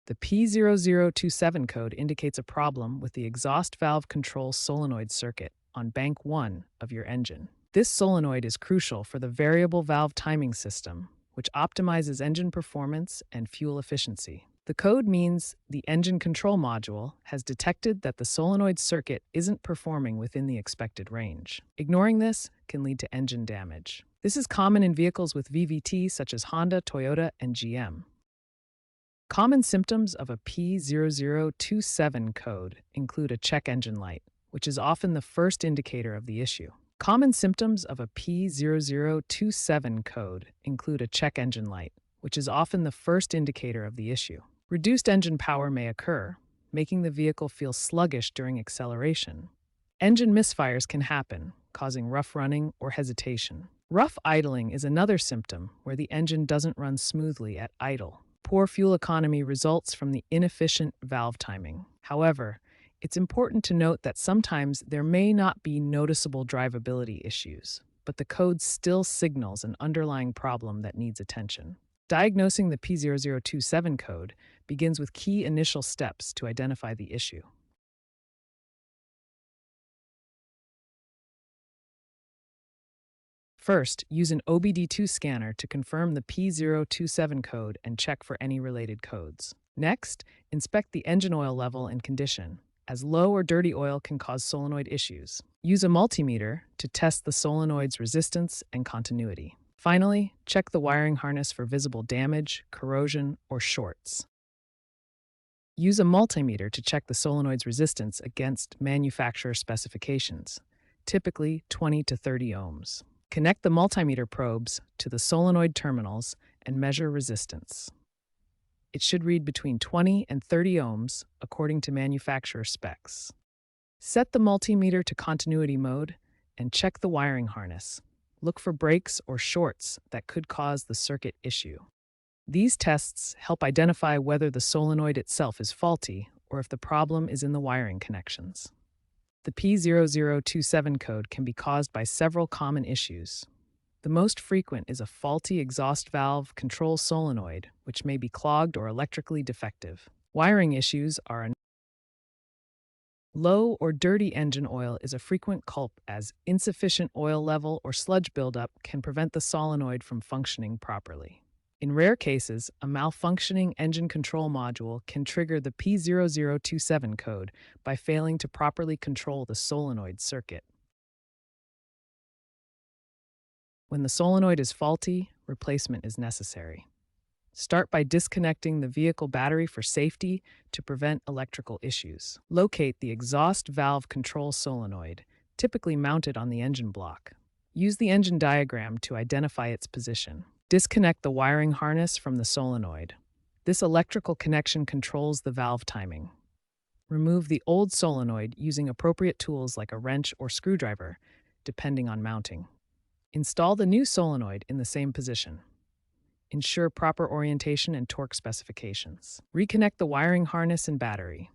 The P0027 code indicates a problem with the exhaust valve control solenoid circuit on bank 1 of your engine. This solenoid is crucial for the variable valve timing system, which optimizes engine performance and fuel efficiency. The code means the engine control module has detected that the solenoid circuit isn't performing within the expected range. Ignoring this can lead to engine damage. This is common in vehicles with VVT such as Honda, Toyota, and GM. Common symptoms of a P0027 code include a check engine light, which is often the first indicator of the issue. Common symptoms of a P0027 code include a check engine light, which is often the first indicator of the issue. Reduced engine power may occur, making the vehicle feel sluggish during acceleration. Engine misfires can happen, causing rough running or hesitation. Rough idling is another symptom where the engine doesn't run smoothly at idle. Poor fuel economy results from the inefficient valve timing. However, it's important to note that sometimes there may not be noticeable drivability issues, but the code still signals an underlying problem that needs attention. Diagnosing the P0027 code begins with key initial steps to identify the issue. First, use an OBD2 scanner to confirm the P0027 code and check for any related codes. Next, inspect the engine oil level and condition, as low or dirty oil can cause solenoid issues. Use a multimeter to test the solenoid's resistance and continuity. Finally, check the wiring harness for visible damage, corrosion, or shorts. Use a multimeter to check the solenoid's resistance against manufacturer specifications, typically 20 to 30 ohms. Connect the multimeter probes to the solenoid terminals and measure resistance. It should read between 20 and 30 ohms according to manufacturer specs. Set the multimeter to continuity mode and check the wiring harness. Look for breaks or shorts that could cause the circuit issue. These tests help identify whether the solenoid itself is faulty or if the problem is in the wiring connections. The P0027 code can be caused by several common issues. The most frequent is a faulty exhaust valve control solenoid, which may be clogged or electrically defective. Wiring issues are a low or dirty engine oil is a frequent culp, as insufficient oil level or sludge buildup can prevent the solenoid from functioning properly. In rare cases, a malfunctioning engine control module can trigger the P0027 code by failing to properly control the solenoid circuit. When the solenoid is faulty, replacement is necessary. Start by disconnecting the vehicle battery for safety to prevent electrical issues. Locate the exhaust valve control solenoid, typically mounted on the engine block. Use the engine diagram to identify its position. Disconnect the wiring harness from the solenoid. This electrical connection controls the valve timing. Remove the old solenoid using appropriate tools like a wrench or screwdriver, depending on mounting. Install the new solenoid in the same position. Ensure proper orientation and torque specifications. Reconnect the wiring harness and battery.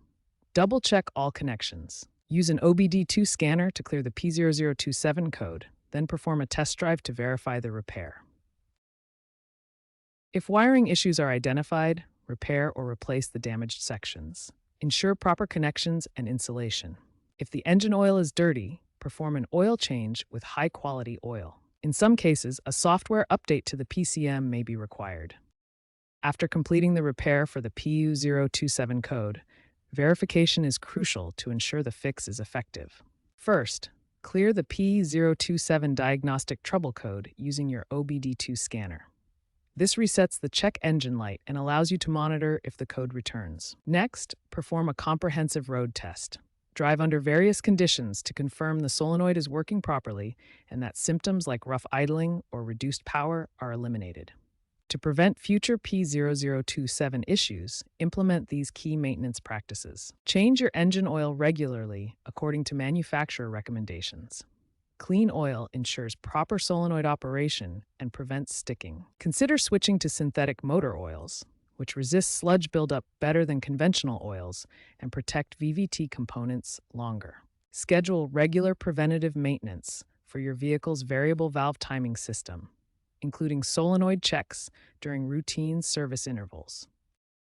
Double-check all connections. Use an OBD2 scanner to clear the P0027 code, then perform a test drive to verify the repair. If wiring issues are identified, repair or replace the damaged sections. Ensure proper connections and insulation. If the engine oil is dirty, perform an oil change with high-quality oil. In some cases, a software update to the PCM may be required. After completing the repair for the P0027 code, verification is crucial to ensure the fix is effective. First, clear the P027 diagnostic trouble code using your OBD2 scanner. This resets the check engine light and allows you to monitor if the code returns. Next, perform a comprehensive road test. Drive under various conditions to confirm the solenoid is working properly and that symptoms like rough idling or reduced power are eliminated. To prevent future P0027 issues, implement these key maintenance practices. Change your engine oil regularly according to manufacturer recommendations. Clean oil ensures proper solenoid operation and prevents sticking. Consider switching to synthetic motor oils, which resist sludge buildup better than conventional oils and protect VVT components longer. Schedule regular preventative maintenance for your vehicle's variable valve timing system, including solenoid checks during routine service intervals.